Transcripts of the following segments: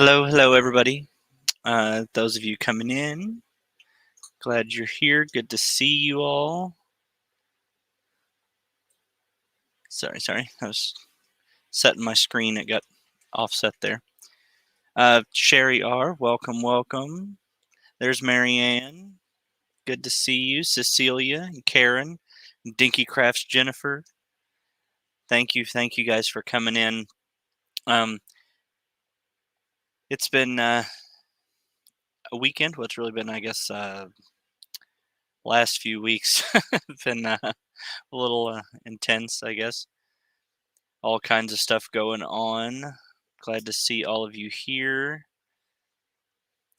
Hello, everybody. Those of you coming in, glad you're here. Good to see you all. Sorry. I was setting my screen. It got offset there. Sherry R., welcome. There's Marianne. Good to see you. Cecilia and Karen, Dinky Crafts Jennifer. Thank you guys for coming in. It's been a weekend. What's really been, I guess, last few weeks been a little intense, I guess. All kinds of stuff going on. Glad to see all of you here.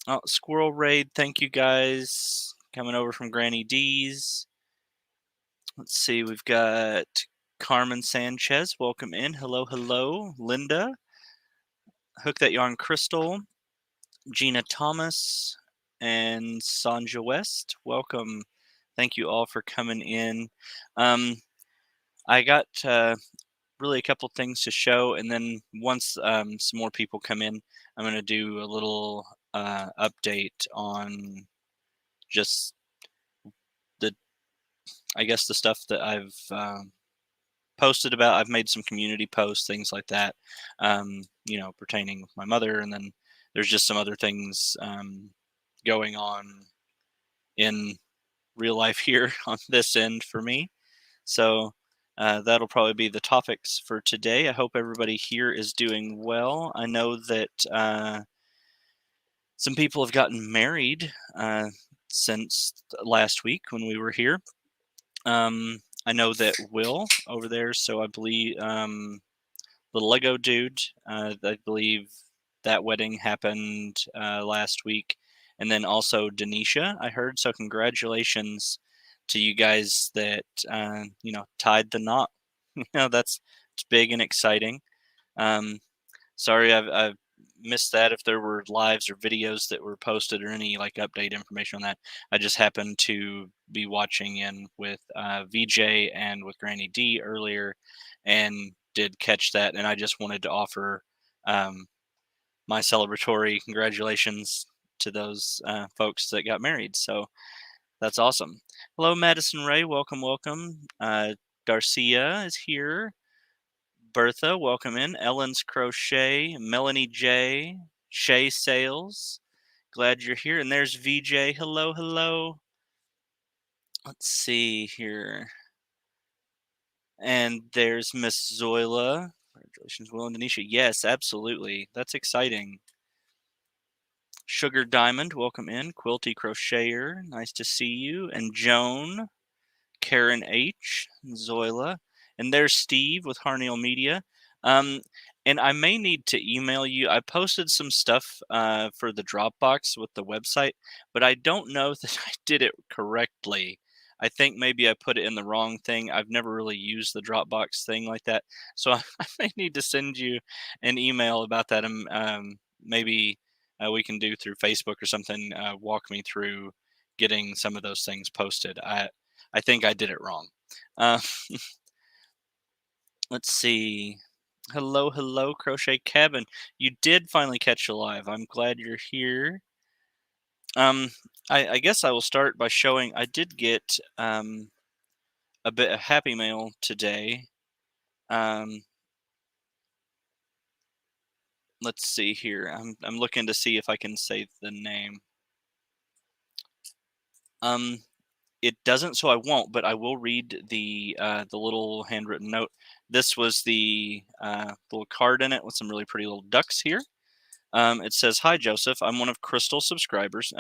Oh, Squirrel Raid, thank you guys. Coming over from Granny D's. Let's see, we've got Carmen Sanchez, welcome in. Hello. Linda, Hook That Yarn Crystal, Gina Thomas, and Sanja West, welcome. Thank you all for coming in. I got really a couple things to show, and then once some more people come in, I'm going to do a little update on just the stuff that I've posted about. I've made some community posts, things like that, pertaining with my mother, and then there's just some other things going on in real life here on this end for me. So that'll probably be the topics for today. I hope everybody here is doing well. I know that some people have gotten married since last week when we were here. I know that Will over there, so I believe the Lego dude, I believe that wedding happened last week. And then also Denisha, I heard. So congratulations to you guys that tied the knot. It's big and exciting. Sorry, I've missed that if there were lives or videos that were posted or any like update information on that. I just happened to be watching in with VJ and with Granny D earlier, and did catch that, and I just wanted to offer my celebratory congratulations to those folks that got married. So that's awesome. Hello, Madison Ray. Welcome. Darcia is here. Bertha, welcome in. Ellen's Crochet. Melanie J. Shay Sales. Glad you're here. And there's VJ. Hello. Let's see here. And there's Miss Zoila. Congratulations, Will and Denisha. Yes, absolutely. That's exciting. Sugar Diamond, welcome in. Quilty Crocheter, nice to see you. And Joan, Karen H, Zoila. And there's Steve with Harneal Media. And I may need to email you. I posted some stuff for the Dropbox with the website, but I don't know that I did it correctly. I think maybe I put it in the wrong thing. I've never really used the Dropbox thing like that. So I may need to send you an email about that. Maybe we can do through Facebook or something, walk me through getting some of those things posted. I think I did it wrong. Let's see. Hello, Crochet Cabin. You did finally catch a live. I'm glad you're here. I guess I will start by showing I did get a bit of Happy Mail today. Let's see here. I'm looking to see if I can say the name. It doesn't, so I won't, but I will read the little handwritten note. This was the little card in it with some really pretty little ducks here. It says, "Hi, Joseph. I'm one of Crystal's subscribers,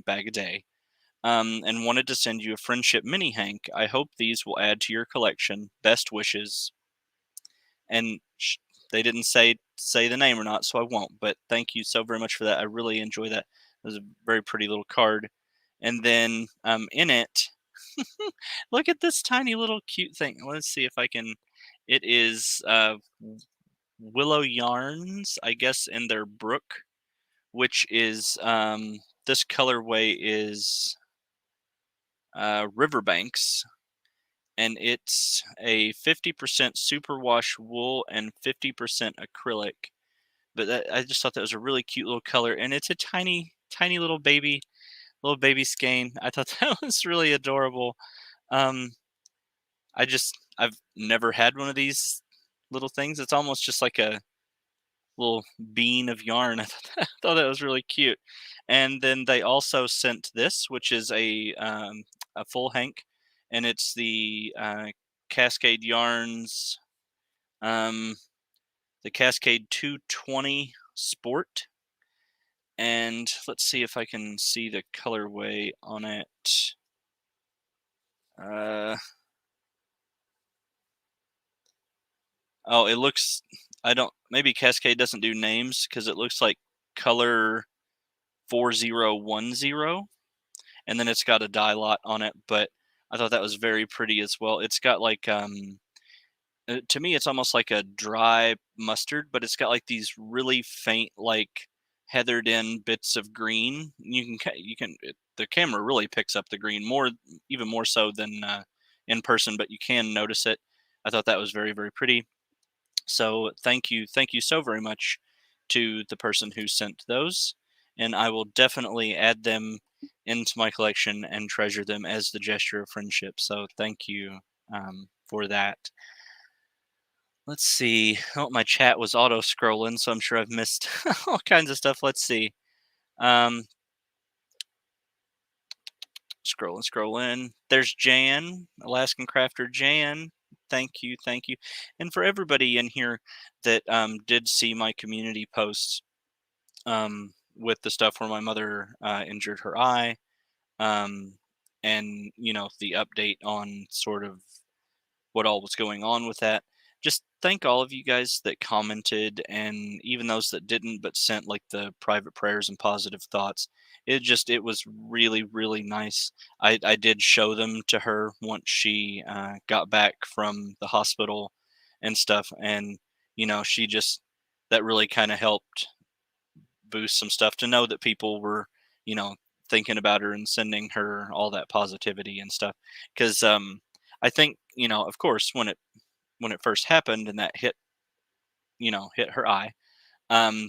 Bag a Day, and wanted to send you a friendship mini hank. I hope these will add to your collection. Best wishes." And they didn't say the name or not, so I won't. But thank you so very much for that. I really enjoy that. It was a very pretty little card. And then in it, look at this tiny little cute thing. Let's see if I can. It is Willow Yarns, I guess, in their Brook, which is this colorway is Riverbanks, and it's a 50% superwash wool and 50% acrylic. but I just thought that was a really cute little color, and it's a tiny, tiny little baby skein. I thought that was really adorable. Um, I've never had one of these little things. It's almost just like a little bean of yarn. I thought that was really cute. And then they also sent this, which is a full hank, and it's the Cascade Yarns, um, the Cascade 220 Sport. And let's see if I can see the colorway on it. Uh, oh, it looks. I don't. Maybe Cascade doesn't do names because it looks like color 4010, and then it's got a dye lot on it. But I thought that was very pretty as well. It's got like to me, it's almost like a dry mustard, but it's got like these really faint, like heathered in bits of green. The camera really picks up the green more, even more so than in person, but you can notice it. I thought that was very, very pretty. So thank you so very much to the person who sent those, and I will definitely add them into my collection and treasure them as the gesture of friendship. So thank you for that. Let's see. Oh, my chat was auto scrolling, so I'm sure I've missed all kinds of stuff. Let's see. Um, scrolling. There's Jan, Alaskan Crafter Jan. Thank you, thank you. And for everybody in here that did see my community posts with the stuff where my mother injured her eye, um, and the update on sort of what all was going on with that. Just thank all of you guys that commented, and even those that didn't but sent like the private prayers and positive thoughts. It was really, really nice. I did show them to her once she got back from the hospital and stuff, and she just, that really kind of helped boost some stuff to know that people were you know thinking about her and sending her all that positivity and stuff. Because I think, of course, when it first happened and that hit her eye. Um,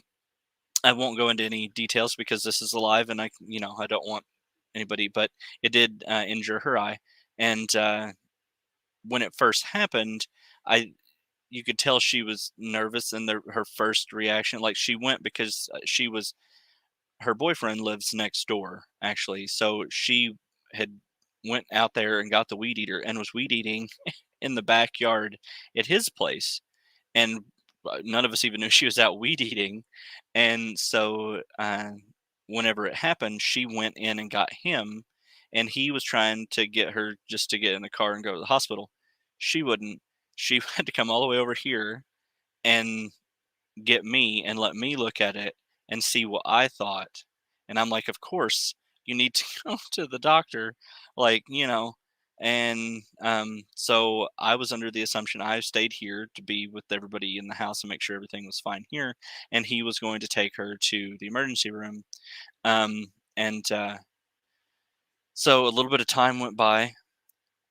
I won't go into any details because this is alive, and I don't want anybody, but it did injure her eye. And when it first happened, I you could tell she was nervous, and her first reaction, like, she went because her boyfriend lives next door, actually, so she had went out there and got the weed eater and was weed eating in the backyard at his place, and none of us even knew she was out weed eating. And so, whenever it happened, she went in and got him, and he was trying to get her just to get in the car and go to the hospital. She wouldn't. She had to come all the way over here and get me and let me look at it and see what I thought. And I'm like, of course, you need to go to the doctor, like, And so I was under the assumption I stayed here to be with everybody in the house and make sure everything was fine here. And he was going to take her to the emergency room. And so a little bit of time went by,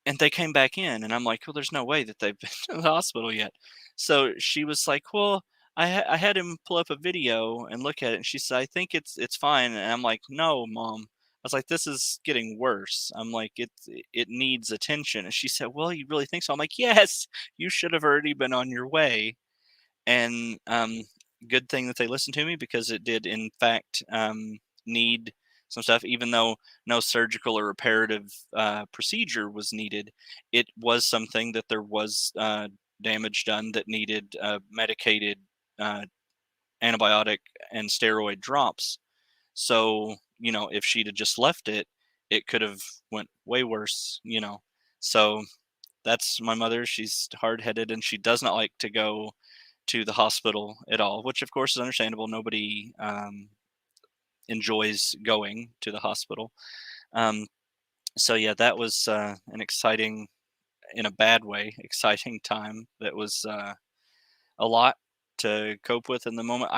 and they came back in, and I'm like, "Well, there's no way that they've been to the hospital yet." So she was like, "Well, I had him pull up a video and look at it," and she said, "I think it's fine." And I'm like, "No, mom." I was like, "This is getting worse." I'm like, "It needs attention." And she said, "Well, you really think so?" I'm like, "Yes, you should have already been on your way." And good thing that they listened to me, because it did in fact need some stuff. Even though no surgical or reparative procedure was needed, it was something that there was damage done that needed medicated uh, antibiotic and steroid drops. So if she'd have just left it, it could have went way worse. So that's my mother. She's hard-headed, and she does not like to go to the hospital at all, which of course is understandable. Nobody enjoys going to the hospital. Um, so yeah, that was an exciting, in a bad way, exciting time. That was a lot to cope with in the moment.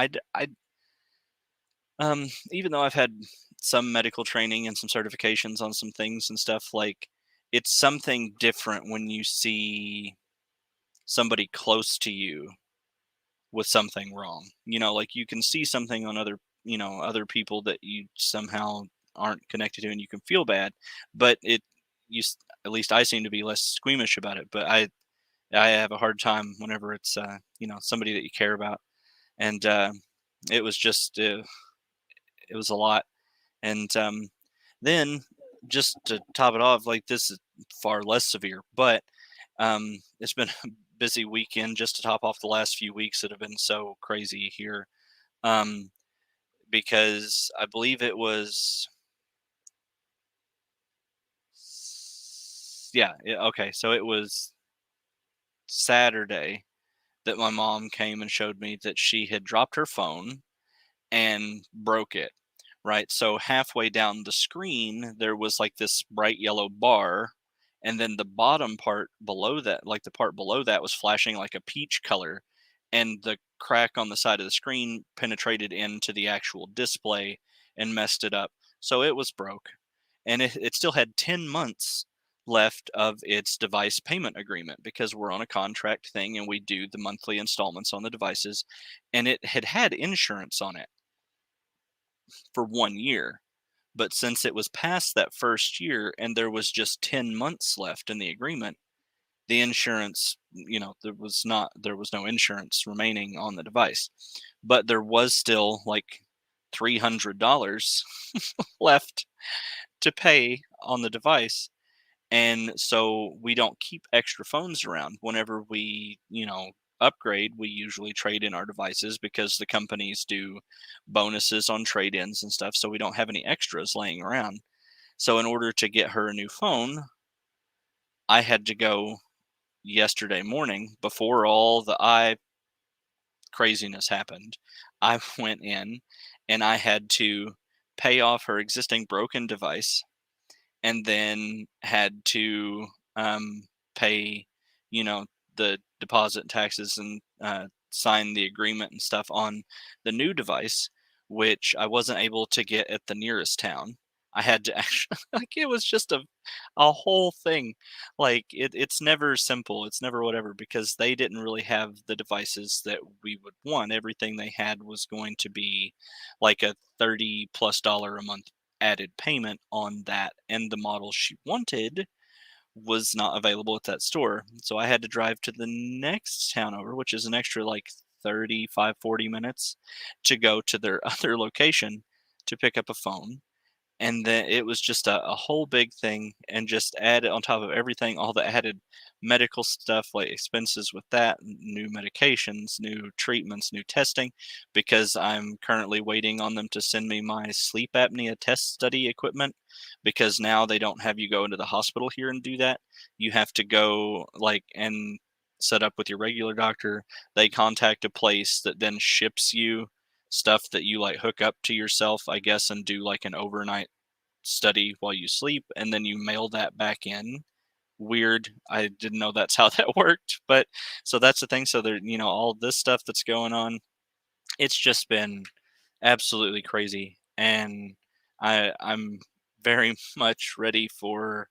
Even though I've had some medical training and some certifications on some things and stuff, like, it's something different when you see somebody close to you with something wrong. Like you can see something on other people that you somehow aren't connected to, and you can feel bad, but at least I seem to be less squeamish about it. But I have a hard time whenever it's somebody that you care about, and it was just it was a lot. And then just to top it off, like this is far less severe, but it's been a busy weekend just to top off the last few weeks that have been so crazy here. Um, because I believe it was, yeah, okay, so it was Saturday that my mom came and showed me that she had dropped her phone and broke it. Right. So halfway down the screen, there was like this bright yellow bar. And then the bottom part below that, like the part below that, was flashing like a peach color. And the crack on the side of the screen penetrated into the actual display and messed it up. So it was broke. And it still had 10 months left of its device payment agreement because we're on a contract thing and we do the monthly installments on the devices. And it had insurance on it for 1 year. But since it was past that first year and there was just 10 months left in the agreement, the insurance, there was no insurance remaining on the device. But there was still like $300 left to pay on the device. And so we don't keep extra phones around. Whenever we, upgrade, we usually trade in our devices because the companies do bonuses on trade ins and stuff. So we don't have any extras laying around. So in order to get her a new phone, I had to go yesterday morning before all the craziness happened. I went in and I had to pay off her existing broken device and then had to pay, you know, the deposit taxes and sign the agreement and stuff on the new device, which I wasn't able to get at the nearest town. I had to actually, like, it was just a whole thing. Like, it's never simple. It's never whatever because they didn't really have the devices that we would want. Everything they had was going to be like a $30+ a month added payment on that, and the model she wanted was not available at that store. So I had to drive to the next town over, which is an extra like 35, 40 minutes to go to their other location to pick up a phone. And then it was just a whole big thing, and just added on top of everything, all the added medical stuff, like expenses with that, new medications, new treatments, new testing, because I'm currently waiting on them to send me my sleep apnea test study equipment, because now they don't have you go into the hospital here and do that. You have to go like and set up with your regular doctor. They contact a place that then ships you stuff that you like hook up to yourself, I guess, and do like an overnight study while you sleep, and then you mail that back in. Weird. I didn't know that's how that worked, but so that's the thing. So there, all this stuff that's going on, it's just been absolutely crazy, and I'm very much ready for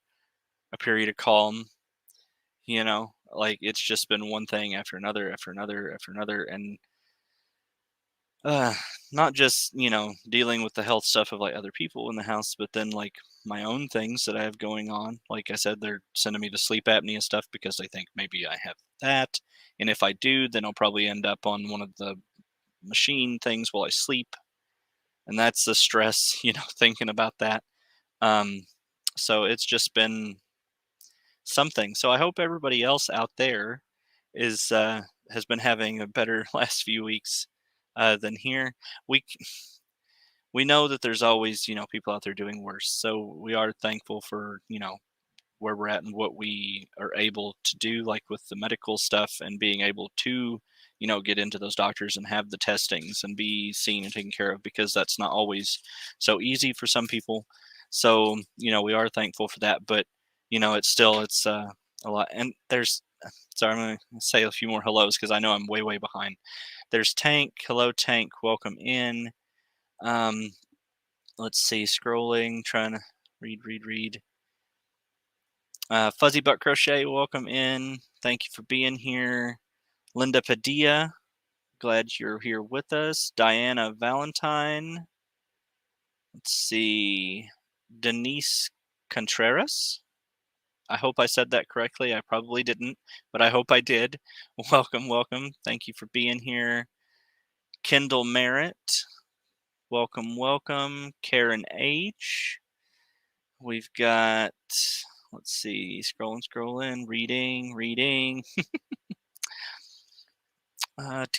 a period of calm. Like it's just been one thing after another, after another, after another, and uh not just dealing with the health stuff of like other people in the house, but then like my own things that I have going on. Like I said, they're sending me the sleep apnea stuff because they think maybe I have that, and if I do, then I'll probably end up on one of the machine things while I sleep, and that's the stress thinking about that. um so it's just been something. So I hope everybody else out there is has been having a better last few weeks than here. We we know that there's always, people out there doing worse. So we are thankful for, where we're at and what we are able to do, like with the medical stuff and being able to, get into those doctors and have the testings and be seen and taken care of, because that's not always so easy for some people. So, we are thankful for that, but, it's a lot. And sorry, I'm going to say a few more hellos because I know I'm way, way behind. There's Tank. Hello, Tank. Welcome in. Um, let's see, scrolling, trying to read. Fuzzy Butt Crochet, welcome in. Thank you for being here. Linda Padilla, Glad you're here with us. Diana Valentine. Let's see. Denise Contreras. I hope I said that correctly. I probably didn't, but I hope I did. Welcome, welcome. Thank you for being here. Kendall Merritt. Welcome, welcome. Karen H. We've got, let's see, scrolling, reading. Let's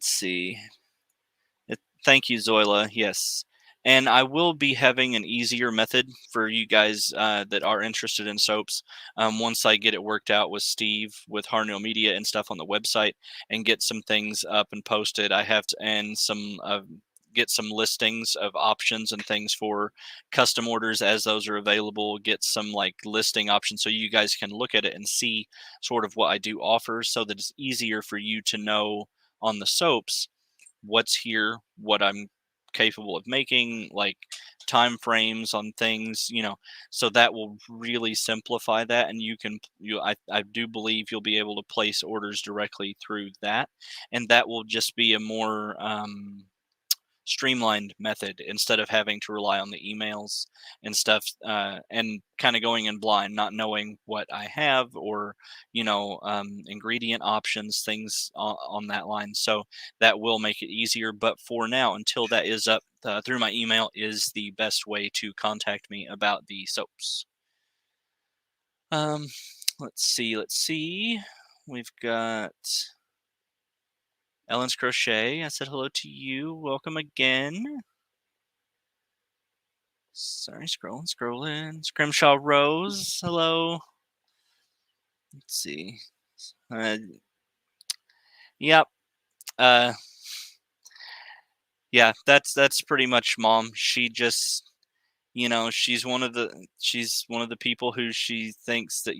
see. Thank you, Zoila. Yes. And I will be having an easier method for you guys that are interested in soaps once I get it worked out with Steve with Harnell Media and stuff on the website and get some things up and posted. I have to, and some get some listings of options and things for custom orders as those are available. Get some like listing options so you guys can look at it and see sort of what I do offer so that it's easier for you to know on the soaps what's here, what I'm capable of making, like time frames on things, so that will really simplify that. And I do believe you'll be able to place orders directly through that. And that will just be a more streamlined method instead of having to rely on the emails and stuff and kind of going in blind, not knowing what I have or ingredient options, things on that line. So that will make it easier, but for now, until that is up, through my email is the best way to contact me about the soaps. Let's see, we've got Ellen's Crochet. I said hello to you. Welcome again. Sorry, scrolling. Scrimshaw Rose, hello. Let's see. Yep. Yeah, that's pretty much Mom. She just, she's one of the people who she thinks that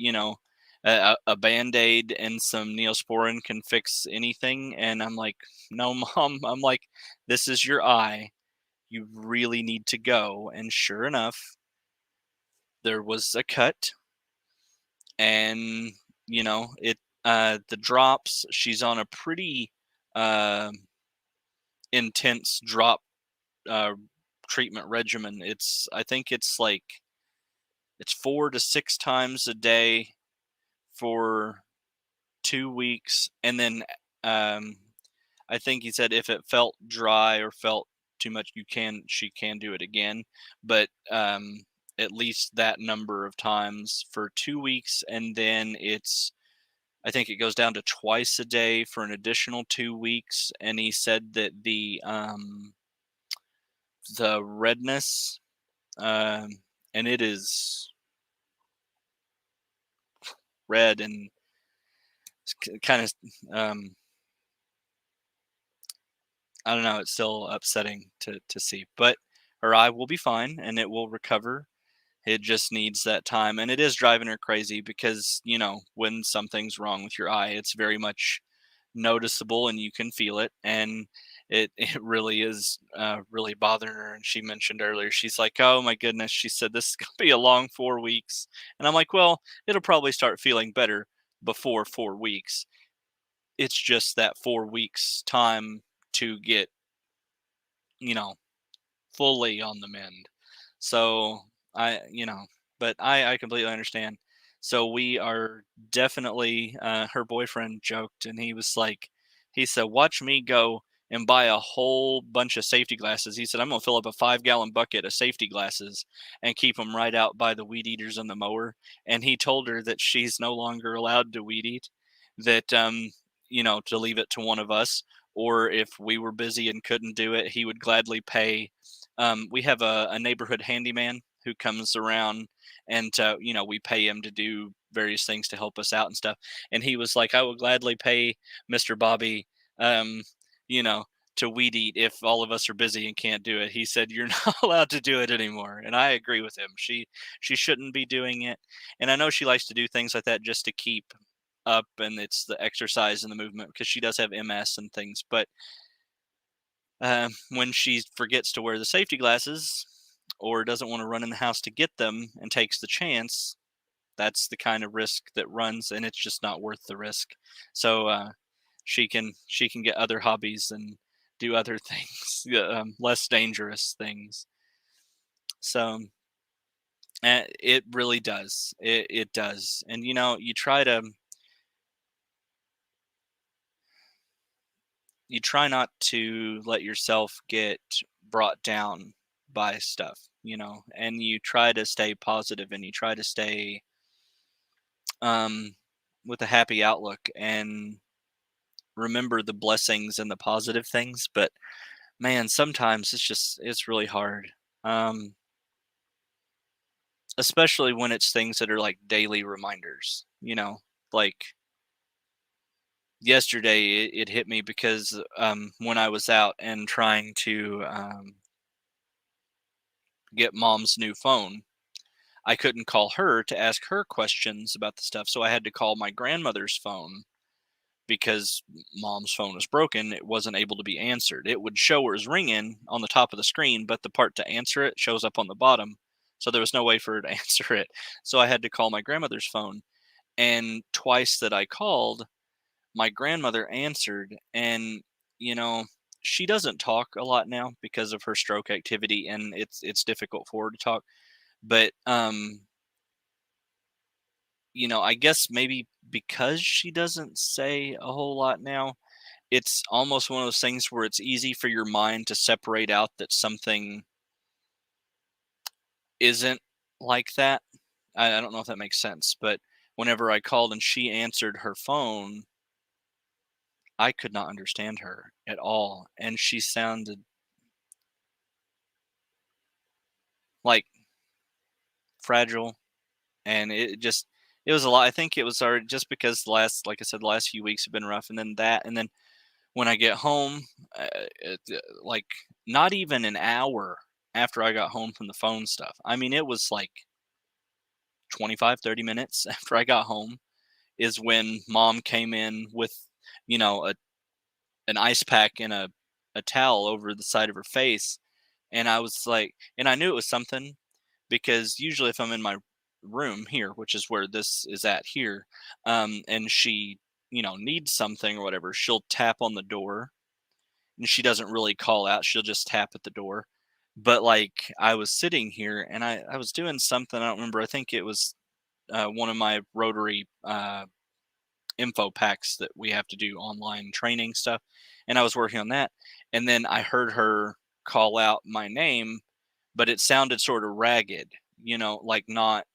a Band-Aid and some Neosporin can fix anything, and I'm like, no, Mom. I'm like, this is your eye. You really need to go. And sure enough, there was a cut. And the drops, she's on a pretty intense drop uh, treatment regimen. I think it's 4 to 6 times a day for 2 weeks, and then I think he said if it felt dry or felt too much, she can do it again, but at least that number of times for 2 weeks, and then I think it goes down to twice a day for an additional 2 weeks. And he said that the redness, and it is red and kind of, I don't know, it's still upsetting to see. But her eye will be fine and it will recover. It just needs that time. And it is driving her crazy because, when something's wrong with your eye, it's very much noticeable and you can feel it, and it really is really bothering her. And she mentioned earlier, she's like, oh my goodness, she said this is gonna be a long 4 weeks. And I'm like, well, it'll probably start feeling better before 4 weeks. It's just that 4 weeks time to get fully on the mend. So but I completely understand. So we are definitely, her boyfriend joked and he said, watch me go and buy a whole bunch of safety glasses. He said, I'm going to fill up a 5-gallon bucket of safety glasses and keep them right out by the weed eaters on the mower. And he told her that she's no longer allowed to weed eat, that, to leave it to one of us, or if we were busy and couldn't do it, he would gladly pay. We have a neighborhood handyman who comes around, and we pay him to do various things to help us out and stuff. And he was like, I would gladly pay Mr. Bobby, um, you know, to weed eat if all of us are busy and can't do it. He said, you're not allowed to do it anymore. And I agree with him. She shouldn't be doing it. And I know she likes to do things like that just to keep up, and it's the exercise and the movement because she does have MS and things. But when she forgets to wear the safety glasses or doesn't want to run in the house to get them and takes the chance, That's the kind of risk that runs, and it's just not worth the risk. So she can get other hobbies and do other things, yeah, less dangerous things. So it really does. It does. And you try not to let yourself get brought down by stuff, and you try to stay positive and you try to stay um with a happy outlook and remember the blessings and the positive things. But man, sometimes it's really hard. Um especially when it's things that are like daily reminders, like yesterday it hit me because when I was out and trying to get mom's new phone, I couldn't call her to ask her questions about the stuff, so I had to call my grandmother's phone because mom's phone was broken. It wasn't able to be answered. It would show her as ringing on the top of the screen, but the part to answer it shows up on the bottom. So there was no way for her to answer it. So I had to call my grandmother's phone. And twice that I called, my grandmother answered. And, you know, she doesn't talk a lot now because of her stroke activity, and it's difficult for her to talk. But I guess maybe because she doesn't say a whole lot now, it's almost one of those things where it's easy for your mind to separate out that something isn't like that. I don't know if that makes sense, but whenever I called and she answered her phone, I could not understand her at all. And she sounded like fragile, and it was a lot. I think it was already just because like I said, the last few weeks have been rough, and then that, and then when I get home, like not even an hour after I got home from the phone stuff. I mean, it was like 25, 30 minutes after I got home is when mom came in with, you know, a, an ice pack and a towel over the side of her face. And I was like, and I knew it was something because usually if I'm in my room here, which is where this is at here, and she, needs something or whatever, she'll tap on the door, and she doesn't really call out. She'll just tap at the door. But like I was sitting here and I was doing something. I don't remember. I think it was one of my Rotary info packs that we have to do online training stuff. And I was working on that. And then I heard her call out my name, but it sounded sort of ragged, like not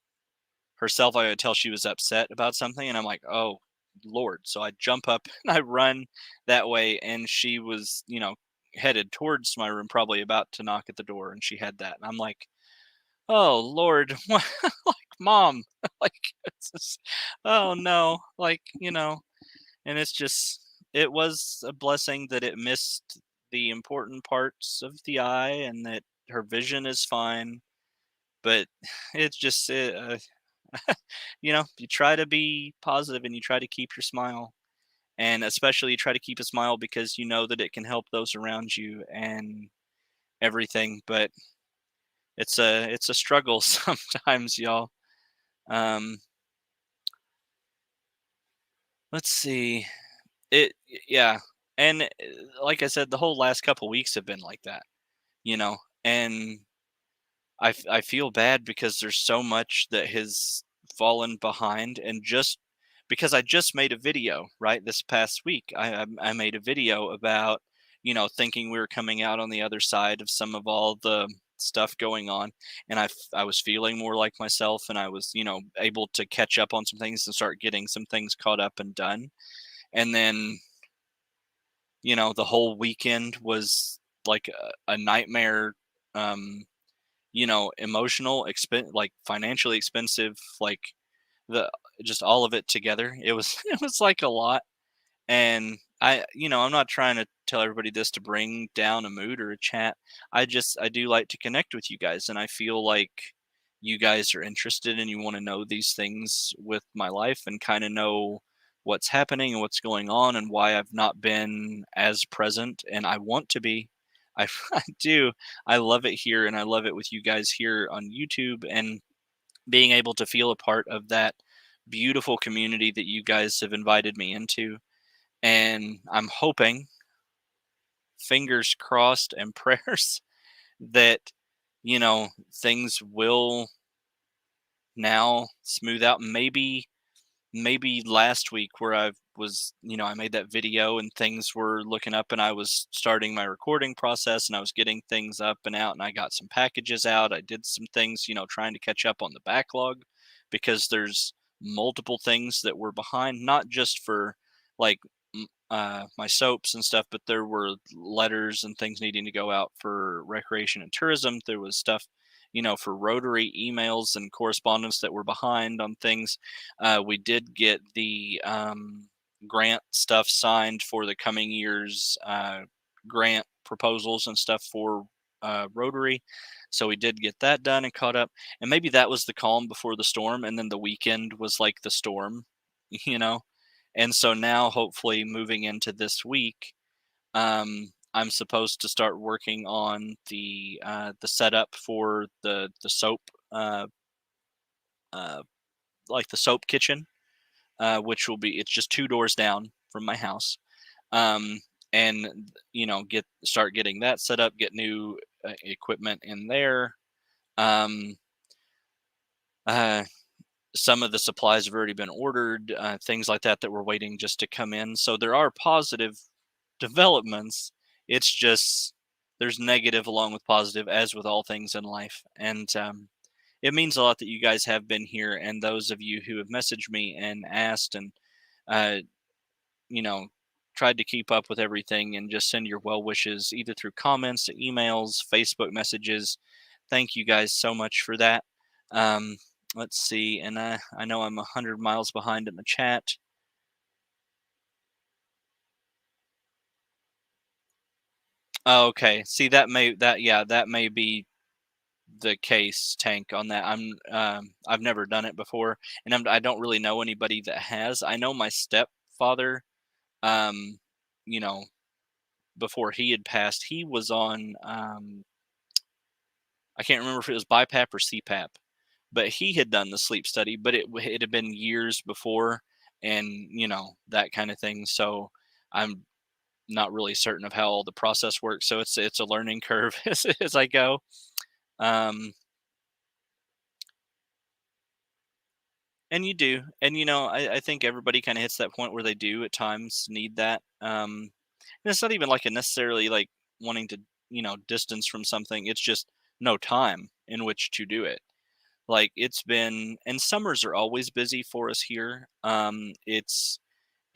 herself. I could tell she was upset about something. And I'm like, oh, Lord. So I jump up and I run that way. And she was, headed towards my room, probably about to knock at the door. And she had that. And I'm like, oh, Lord, like, mom, like, it's just, oh, no, like, and it was a blessing that it missed the important parts of the eye and that her vision is fine. But it's just, you try to be positive and you try to keep your smile. And especially you try to keep a smile because you know that it can help those around you and everything. But it's a struggle sometimes, y'all. Um, let's see. Yeah. And like I said, the whole last couple weeks have been like that, you know. And I feel bad because there's so much that has fallen behind, and just because I just made a video right this past week, I made a video about thinking we were coming out on the other side of some of all the stuff going on, and I was feeling more like myself, and I was able to catch up on some things and start getting some things caught up and done. And then the whole weekend was like a nightmare. Emotional expense, like financially expensive, like the just all of it together. It was it was like a lot. And I'm not trying to tell everybody this to bring down a mood or a chat. I do like to connect with you guys, and I feel like you guys are interested and you want to know these things with my life and kind of know what's happening and what's going on and why I've not been as present, and I want to be. I do. I love it here, and I love it with you guys here on YouTube. And being able to feel a part of that beautiful community that you guys have invited me into. And I'm hoping, fingers crossed and prayers, that, things will now smooth out. Maybe last week where I was, I made that video and things were looking up and I was starting my recording process and I was getting things up and out and I got some packages out. I did some things, trying to catch up on the backlog because there's multiple things that were behind, not just for like my soaps and stuff, but there were letters and things needing to go out for recreation and tourism. There was stuff, for Rotary emails and correspondence that were behind on things. We did get the grant stuff signed for the coming year's grant proposals and stuff for Rotary. So we did get that done and caught up. And maybe that was the calm before the storm. And then the weekend was like the storm, you know? And so now, hopefully, moving into this week, I'm supposed to start working on the setup for the soap, uh, like the soap kitchen, which will be, it's just 2 doors down from my house, um, and get start getting that set up, get new equipment in there. Um, uh, some of the supplies have already been ordered, things like that that we're waiting just to come in. So there are positive developments. It's just there's negative along with positive, as with all things in life. And it means a lot that you guys have been here, and those of you who have messaged me and asked and uh, you know tried to keep up with everything and just send your well wishes either through comments, emails, Facebook messages. Thank you guys so much for that. Um, let's see, and I know I'm 100 miles behind in the chat. Oh, okay. See, that may be the case, Tank, on that. I've never done it before, and I don't really know anybody that has. I know my stepfather, um, you know, before he had passed, he was on I can't remember if it was BiPAP or CPAP, but he had done the sleep study, but it had been years before, and that kind of thing. So I'm not really certain of how all the process works. So it's a learning curve as I go. Um, and you do, and I think everybody kind of hits that point where they do at times need that. And it's not even like a necessarily like wanting to distance from something. It's just no time in which to do it. Like it's been, and summers are always busy for us here.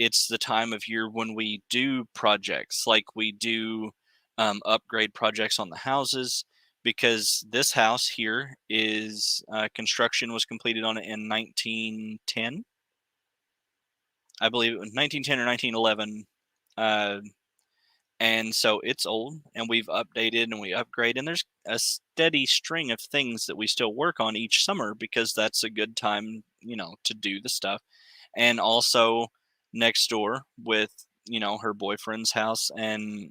It's the time of year when we do projects, like we do upgrade projects on the houses, because this house here is construction was completed on it in 1910. I believe it was 1910 or 1911. Uh, and so it's old, and we've updated and we upgrade, and there's a steady string of things that we still work on each summer because that's a good time, to do the stuff. And also next door with, her boyfriend's house, and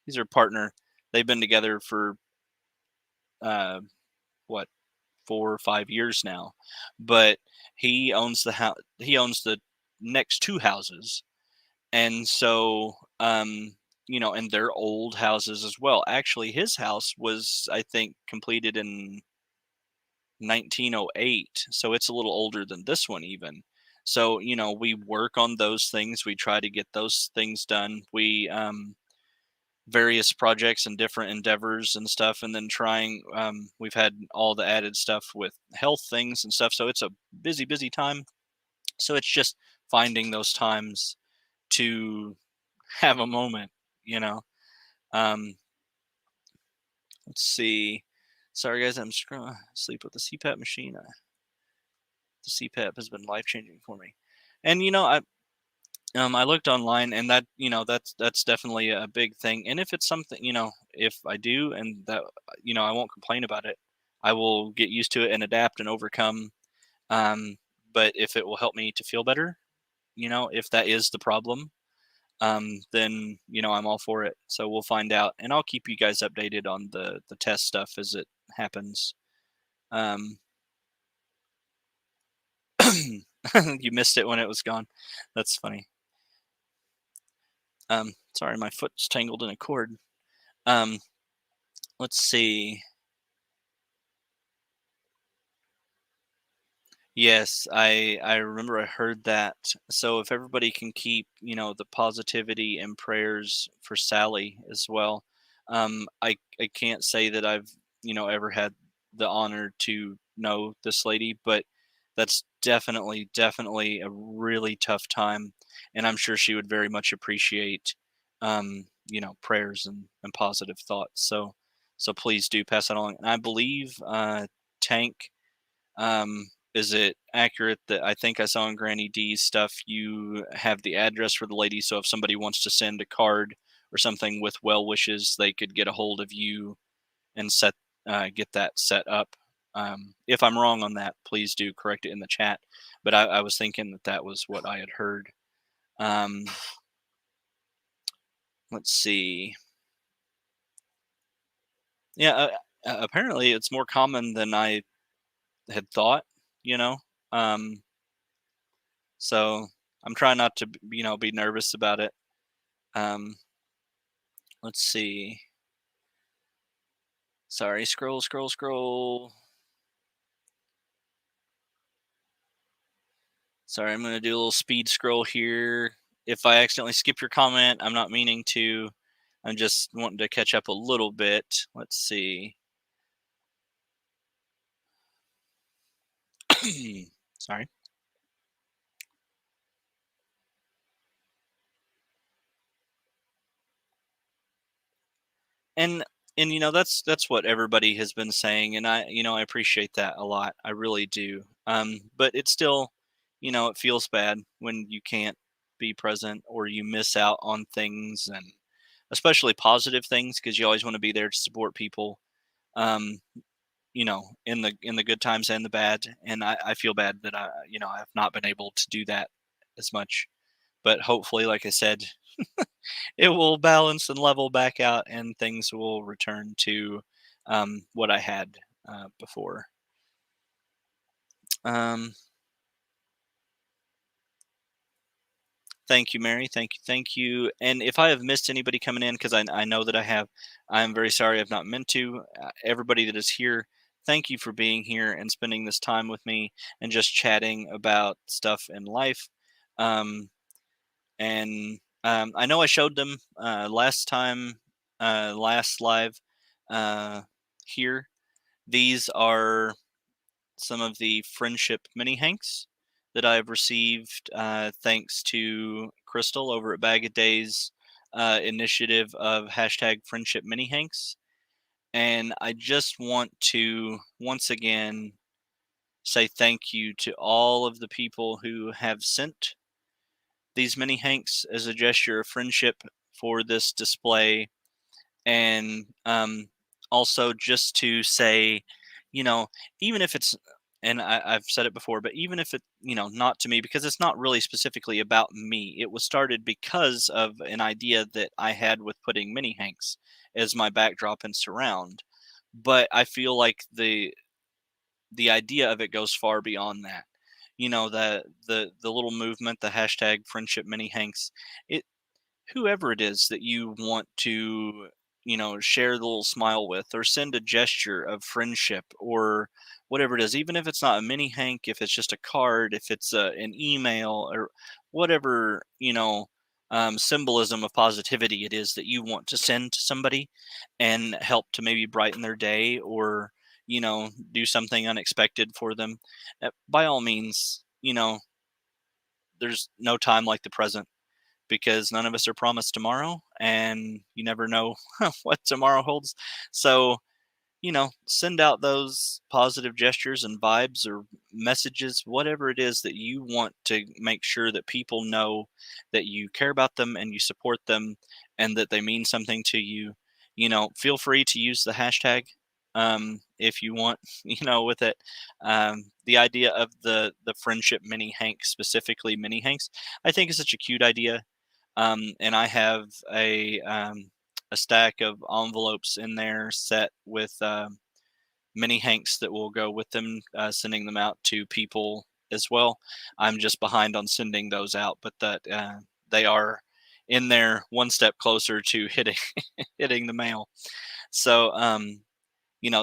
he's her partner. They've been together for uh what, 4 or 5 years now, but he owns the house. He owns the next two houses, and so and they're old houses as well. Actually, his house was, I think, completed in 1908, so it's a little older than this one even. So we work on those things, we try to get those things done. We various projects and different endeavors and stuff, and then trying we've had all the added stuff with health things and stuff, so it's a busy time. So it's just finding those times to have a moment, you know. Um, let's see. Sorry, guys, I'm screwing sleep with the CPAP machine. The CPAP has been life changing for me, and I looked online, and that that's definitely a big thing. And if it's something, if I do, and that I won't complain about it. I will get used to it and adapt and overcome. Um, but if it will help me to feel better, if that is the problem, then I'm all for it. So we'll find out, and I'll keep you guys updated on the test stuff as it happens. Um, You missed it when it was gone. That's funny. Sorry, my foot's tangled in a cord. Um, let's see. Yes, I remember I heard that. So if everybody can keep, the positivity and prayers for Sally as well. I can't say that I've, ever had the honor to know this lady, but that's definitely a really tough time, and I'm sure she would very much appreciate, prayers and positive thoughts. So please do pass that on. And I believe Tank, is it accurate that I think I saw in Granny D's stuff you have the address for the lady, so if somebody wants to send a card or something with well wishes, they could get a hold of you and get that set up. If I'm wrong on that, please do correct it in the chat. But I was thinking that that was what I had heard. Um, let's see. Yeah, apparently it's more common than I had thought. You know, um, so I'm trying not to be nervous about it. Um, let's see. Sorry, scroll. Sorry, I'm gonna do a little speed scroll here. If I accidentally skip your comment, I'm not meaning to. I'm just wanting to catch up a little bit. Let's see. Sorry. And that's what everybody has been saying, and I appreciate that a lot. I really do. But it's still, it feels bad when you can't be present or you miss out on things, and especially positive things, because you always want to be there to support people. Um, in the good times and the bad. And I feel bad that I have not been able to do that as much. But hopefully, like I said, it will balance and level back out, and things will return to what I had before. Um, Thank you, Mary. Thank you. And if I have missed anybody coming in, because I know that I have, I'm very sorry. I've not meant to. Everybody that is here, thank you for being here and spending this time with me and just chatting about stuff in life. Um, and I know I showed them last time, last live uh, here. These are some of the friendship mini hanks that I've received thanks to Crystal over at Bag of Days initiative of hashtag friendship mini hanks. And I just want to once again say thank you to all of the people who have sent these mini hanks as a gesture of friendship for this display. And also just to say, you know, even if it's, and I've said it before, but even if it, not to me, because it's not really specifically about me. It was started because of an idea that I had with putting mini hanks as my backdrop and surround. But I feel like the idea of it goes far beyond that. The little movement, the hashtag friendship mini hanks. It Whoever it is that you want to, share the little smile with, or send a gesture of friendship, or whatever it is, even if it's not a mini hank, if it's just a card, if it's an email, or whatever, symbolism of positivity it is that you want to send to somebody and help to maybe brighten their day, or, do something unexpected for them. By all means, there's no time like the present, because none of us are promised tomorrow, and you never know what tomorrow holds. So, send out those positive gestures and vibes or messages, whatever it is that you want to make sure that people know that you care about them and you support them and that they mean something to you. Feel free to use the hashtag if you want, with it. The idea of the friendship mini hank, specifically mini hanks, I think is such a cute idea. And I have a stack of envelopes in there set with mini hanks that will go with them, sending them out to people as well. I'm just behind on sending those out, but that they are in there one step closer to hitting hitting the mail. So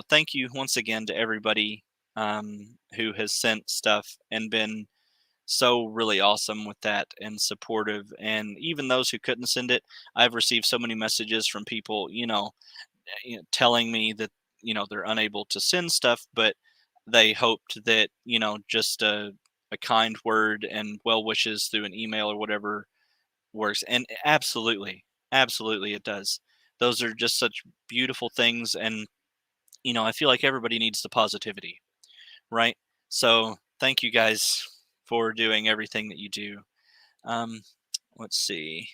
thank you once again to everybody who has sent stuff and been so really awesome with that and supportive. And even those who couldn't send it, I've received so many messages from people, telling me that they're unable to send stuff, but they hoped that just a kind word and well wishes through an email or whatever works. And absolutely, absolutely, it does. Those are just such beautiful things, and I feel like everybody needs the positivity, right? So thank you guys for doing everything that you do. Um, let's see.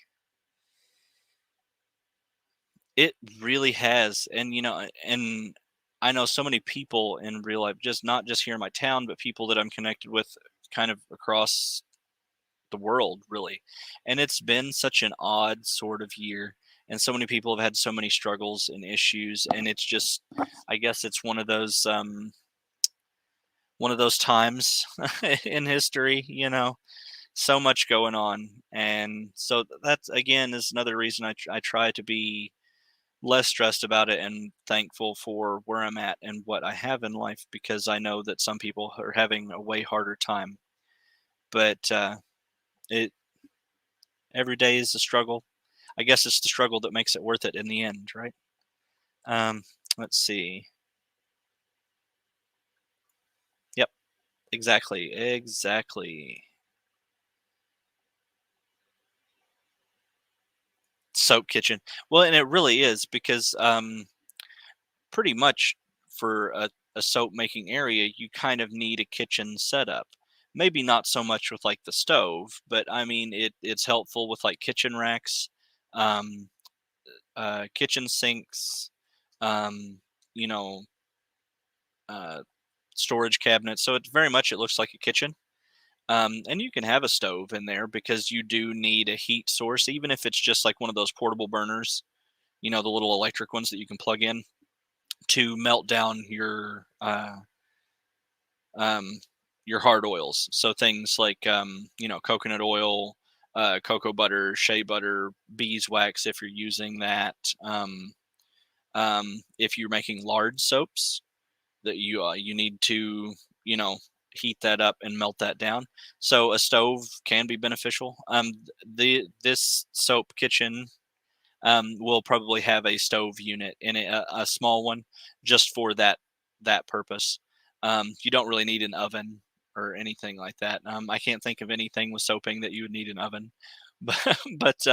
It really has, and and I know so many people in real life, just not just here in my town, but people that I'm connected with, kind of across the world, really. And it's been such an odd sort of year, and so many people have had so many struggles and issues, and it's just, I guess, it's one of those times in history, so much going on, and so that's again is another reason I try to be less stressed about it and thankful for where I'm at and what I have in life, because I know that some people are having a way harder time. But it every day is a struggle. I guess it's the struggle that makes it worth it in the end, right? Um, let's see. Yep, exactly, exactly. Soap kitchen. Well, and it really is because pretty much for a soap making area, you kind of need a kitchen setup. Maybe not so much with like the stove, but I mean it's helpful with like kitchen racks, um, kitchen sinks, um, you know, uh, storage cabinets. So it very much it looks like a kitchen. And you can have a stove in there because you do need a heat source, even if it's just like one of those portable burners, the little electric ones that you can plug in to melt down um, your hard oils. So things like coconut oil, cocoa butter, shea butter, beeswax if you're using that. If you're making lard soaps, that you need to you know heat that up and melt that down. So a stove can be beneficial. This soap kitchen will probably have a stove unit in it, a small one, just for that purpose. You don't really need an oven or anything like that. I can't think of anything with soaping that you would need an oven, but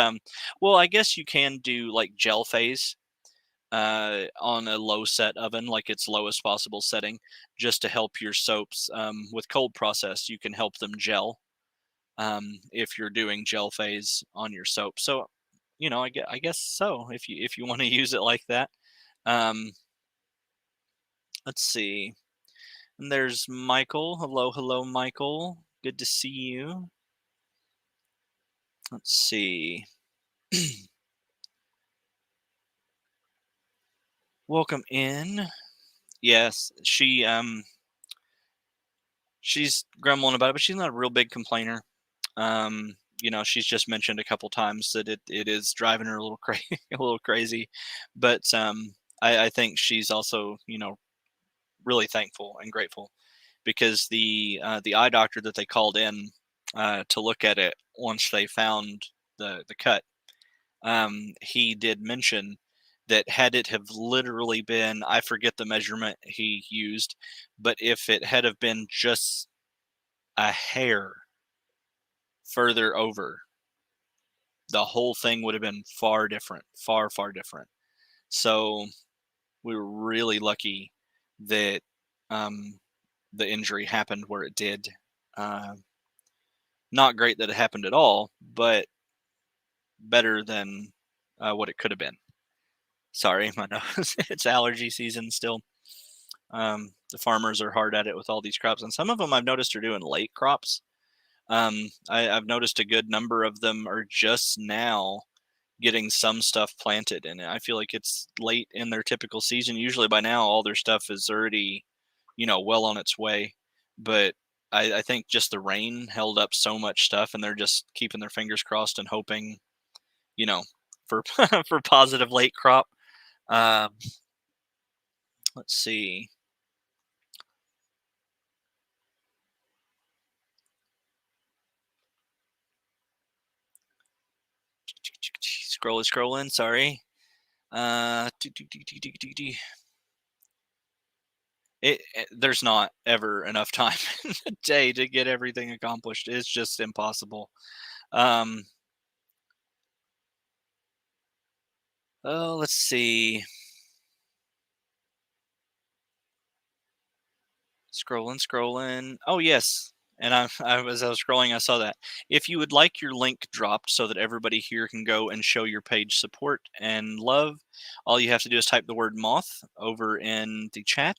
well, I guess you can do like gel phase on a low set oven, like its lowest possible setting, just to help your soaps with cold process. You can help them gel if you're doing gel phase on your soap. So, I guess so. If you want to use it like that. Um, let's see. And there's Michael. Hello, hello, Michael. Good to see you. Let's see. Welcome in. Yes, she's grumbling about it, but she's not a real big complainer. She's just mentioned a couple times that it is driving her a little crazy, a little crazy. But I think she's also, really thankful and grateful because the eye doctor that they called in to look at it once they found the cut, he did mention that had it have literally been, I forget the measurement he used, but if it had have been just a hair further over, the whole thing would have been far different, far, far different. So we were really lucky that um, the injury happened where it did. Uh, Not great that it happened at all, but better than what it could have been. Sorry, my nose. It's allergy season still. The farmers are hard at it with all these crops, and some of them I've noticed are doing late crops. I've noticed a good number of them are just now getting some stuff planted, and I feel like it's late in their typical season. Usually by now, all their stuff is already, well on its way. But I think just the rain held up so much stuff, and they're just keeping their fingers crossed and hoping, you know, for for positive late crop. Um, let's see. Scrolling. Sorry. There's not ever enough time in the day to get everything accomplished. It's just impossible. Um, oh, let's see. Scrolling. Oh, yes. And as I was scrolling, I saw that. If you would like your link dropped so that everybody here can go and show your page support and love, all you have to do is type the word moth over in the chat,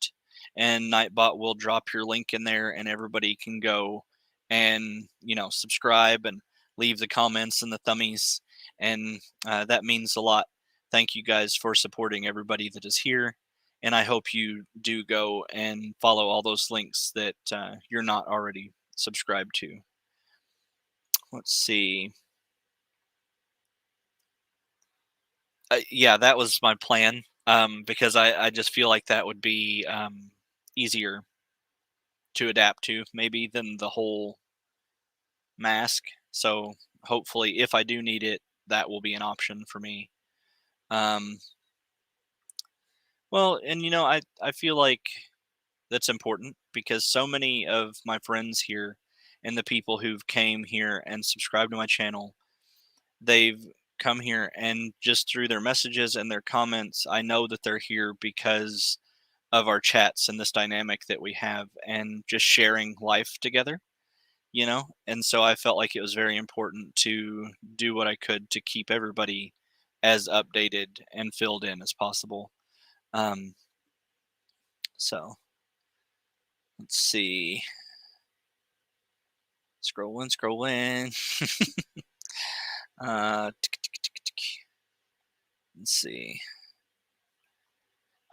and Nightbot will drop your link in there, and everybody can go and, subscribe and leave the comments and the thummies. And that means a lot. Thank you guys for supporting everybody that is here, and I hope you do go and follow all those links that you're not already subscribed to. Let's see. Yeah, that was my plan, because I just feel like that would be easier to adapt to, maybe, than the whole mask. So hopefully, if I do need it, that will be an option for me. Um, well, and I feel like that's important because so many of my friends here and the people who've came here and subscribed to my channel, they've come here, and just through their messages and their comments, I know that they're here because of our chats and this dynamic that we have and just sharing life together. And so I felt like it was very important to do what I could to keep everybody as updated and filled in as possible. um, so let's see. Scrolling. Let's see.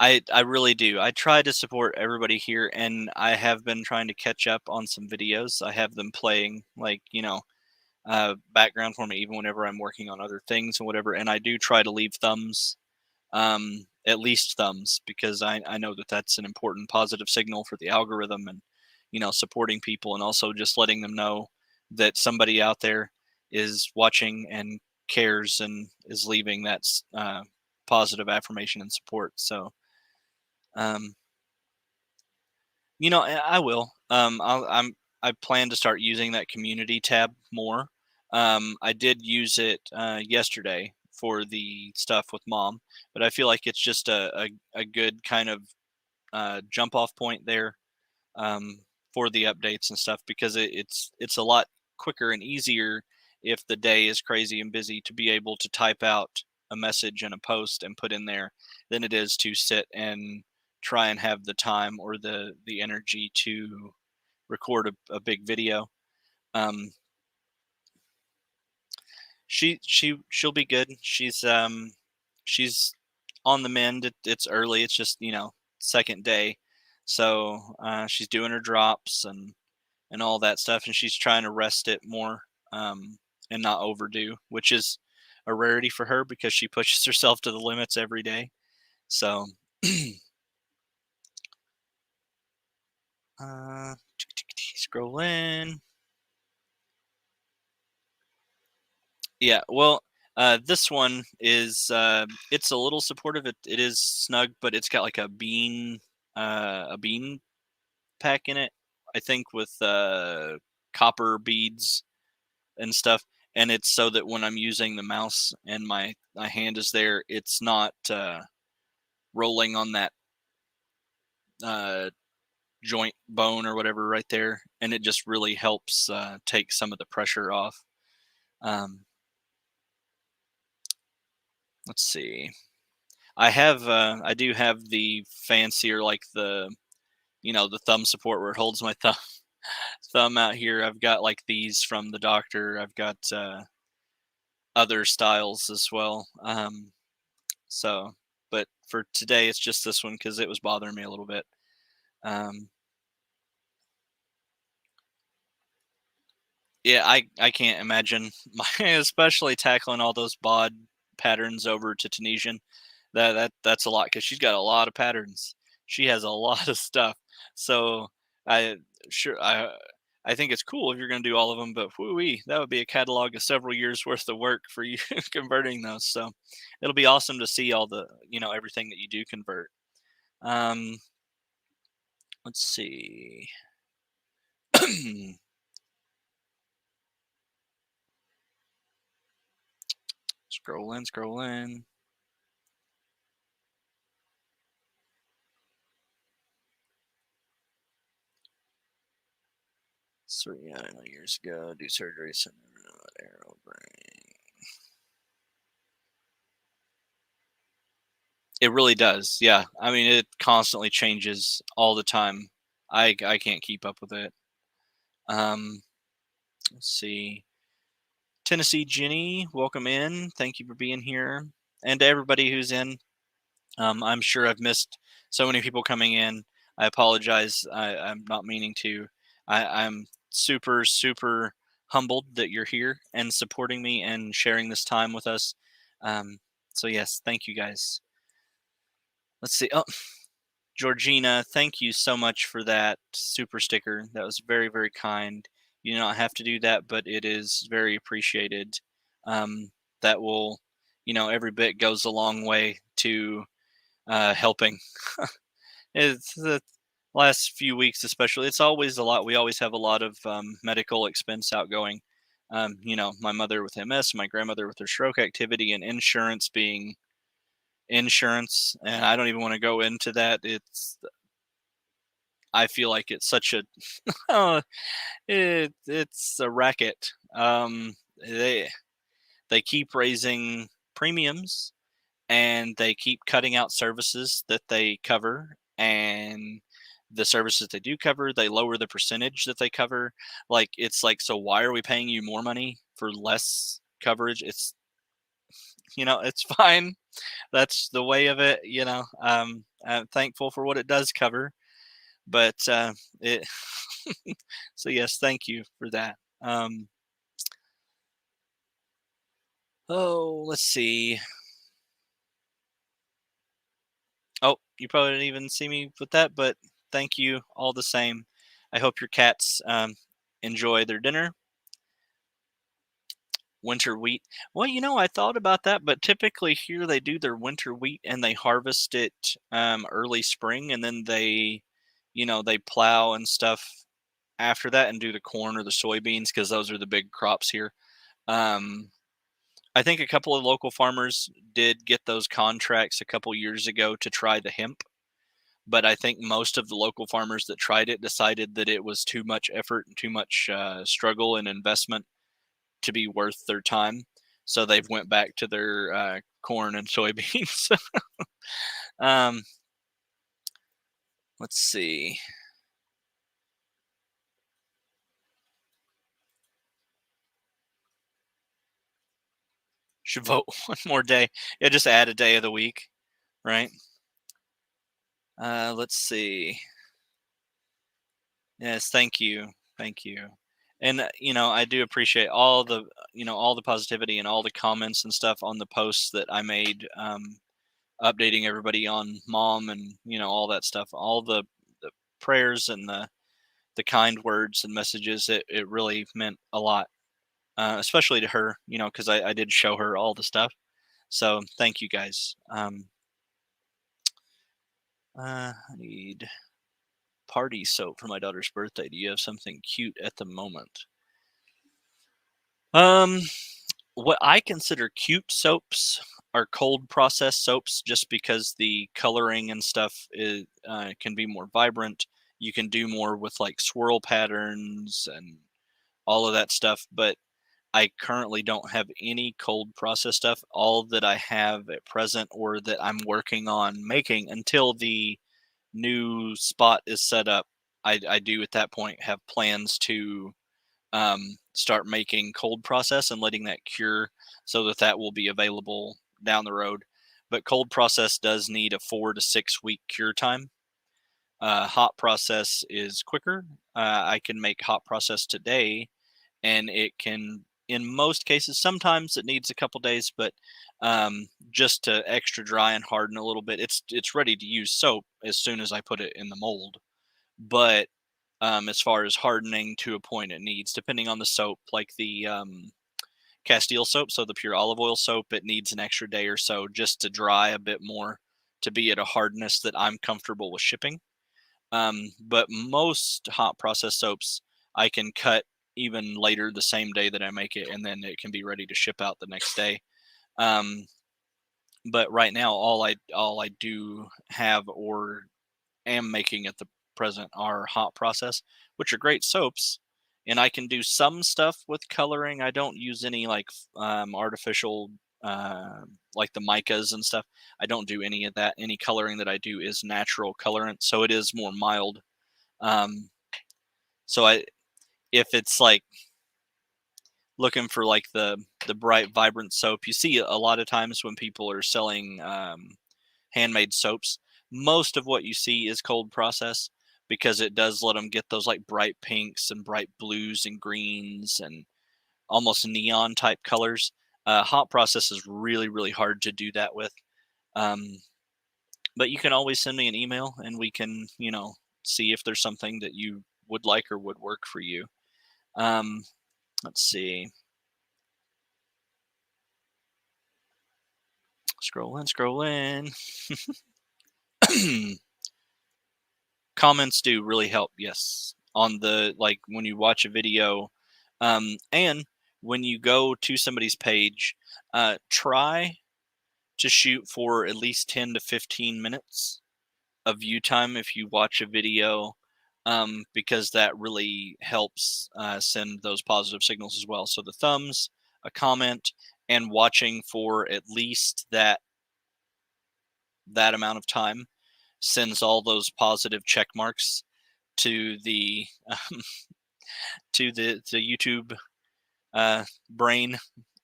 I really do. I try to support everybody here, and I have been trying to catch up on some videos. I have them playing, like, background for me, even whenever I'm working on other things and whatever. And I do try to leave thumbs, at least thumbs, because I know that that's an important positive signal for the algorithm, and supporting people, and also just letting them know that somebody out there is watching and cares and is leaving that positive affirmation and support. So um, I will. I plan to start using that community tab more. I did use it yesterday for the stuff with mom, but I feel like it's just a good kind of jump off point there, um, for the updates and stuff, because it's a lot quicker and easier if the day is crazy and busy to be able to type out a message and a post and put in there than it is to sit and try and have the time or the energy to record a big video. Um, she'll be good. She's on the mend. It's early. It's just second day, so she's doing her drops and all that stuff, and she's trying to rest it more, and not overdo, which is a rarity for her because she pushes herself to the limits every day. So, uh, scroll in. Yeah, well, this one is it's a little supportive. It is snug, but it's got like a bean pack in it, I think, with copper beads and stuff. And it's so that when I'm using the mouse and my hand is there, it's not rolling on that uh, joint bone or whatever right there, and it just really helps take some of the pressure off. Um, let's see. I do have the fancier, like the thumb support where it holds my thumb out here. I've got like these from the doctor. I've got other styles as well. So, but for today, it's just this one because it was bothering me a little bit. Um, Yeah, I can't imagine especially tackling all those bod patterns over to Tunisian. That's a lot because she's got a lot of patterns. She has a lot of stuff. So I sure I think it's cool if you're going to do all of them, but whoo that would be a catalog of several years worth of work for you converting those. So it'll be awesome to see all the everything that you do convert. Um, let's see. Scroll in. So yeah, I know years ago, do surgery, arrow brain. It really does. Yeah, I mean, it constantly changes all the time. I can't keep up with it. Um, let's see. Tennessee Jenny, welcome in. Thank you for being here, and to everybody who's in. I'm sure I've missed so many people coming in. I apologize. I'm not meaning to. I'm super humbled that you're here and supporting me and sharing this time with us. Um, so yes, thank you guys. Let's see. Oh, Georgina, thank you so much for that super sticker. That was very kind. You do not have to do that, but it is very appreciated. Um, that will, every bit goes a long way to helping. It's the last few weeks, especially. It's always a lot. We always have a lot of medical expense outgoing. My mother with MS, my grandmother with her stroke activity, and insurance being insurance. And I don't even want to go into that. I feel like it's such a, it's a racket. They keep raising premiums and they keep cutting out services that they cover, and the services they do cover they lower the percentage that they cover. Like, it's like, so why are we paying you more money for less coverage? It's fine. That's the way of it. I'm thankful for what it does cover, but it so yes, thank you for that. Oh, let's see. Oh, you probably didn't even see me with that, but thank you all the same. I hope your cats enjoy their dinner. Winter wheat. Well, I thought about that, but typically here they do their winter wheat and they harvest it early spring, and then they plow and stuff after that and do the corn or the soybeans because those are the big crops here. Um, I think a couple of local farmers did get those contracts a couple years ago to try the hemp, but I think most of the local farmers that tried it decided that it was too much effort and too much struggle and investment to be worth their time. So they've went back to their corn and soybeans. um, let's see. Should vote one more day. Yeah, just add a day of the week, right? Let's see. Yes, thank you. And I do appreciate all the positivity and all the comments and stuff on the posts that I made, updating everybody on mom and all that stuff, all the prayers and the kind words and messages. It really meant a lot, especially to her, because I did show her all the stuff. So thank you guys. I need party soap for my daughter's birthday. Do you have something cute at the moment? Um, what I consider cute soaps are cold processed soaps, just because the coloring and stuff can be more vibrant. You can do more with like swirl patterns and all of that stuff. But I currently don't have any cold process stuff. All that I have at present, or that I'm working on making until the new spot is set up, I do at that point have plans to start making cold process and letting that cure, so that will be available down the road. But cold process does need a 4 to 6 week cure time. Hot process is quicker. I can make hot process today and it can, in most cases, sometimes it needs a couple days, but just to extra dry and harden a little bit, it's ready to use soap as soon as I put it in the mold. But as far as hardening to a point, it needs, depending on the soap, like the Castile soap, so the pure olive oil soap, it needs an extra day or so just to dry a bit more to be at a hardness that I'm comfortable with shipping. But most hot process soaps I can cut even later the same day that I make it, and then it can be ready to ship out the next day. Um, but right now, all I do have or am making at the present are hot process, which are great soaps, and I can do some stuff with coloring. I don't use any like artificial, like the micas and stuff. I don't do any of that. Any coloring that I do is natural colorant, so it is more mild. Um, so I, if it's like looking for like the bright, vibrant soap, you see a lot of times when people are selling handmade soaps, most of what you see is cold process because it does let them get those like bright pinks and bright blues and greens and almost neon type colors. Hot process is really, really hard to do that with. Um, but you can always send me an email and we can, see if there's something that you would like or would work for you. Um, let's see. Scroll in, scroll in. Comments do really help, yes, on the, like, when you watch a video, and when you go to somebody's page, try to shoot for at least 10 to 15 minutes of view time if you watch a video, because that really helps send those positive signals as well. So the thumbs, a comment, and watching for at least that amount of time sends all those positive check marks to the to YouTube brain,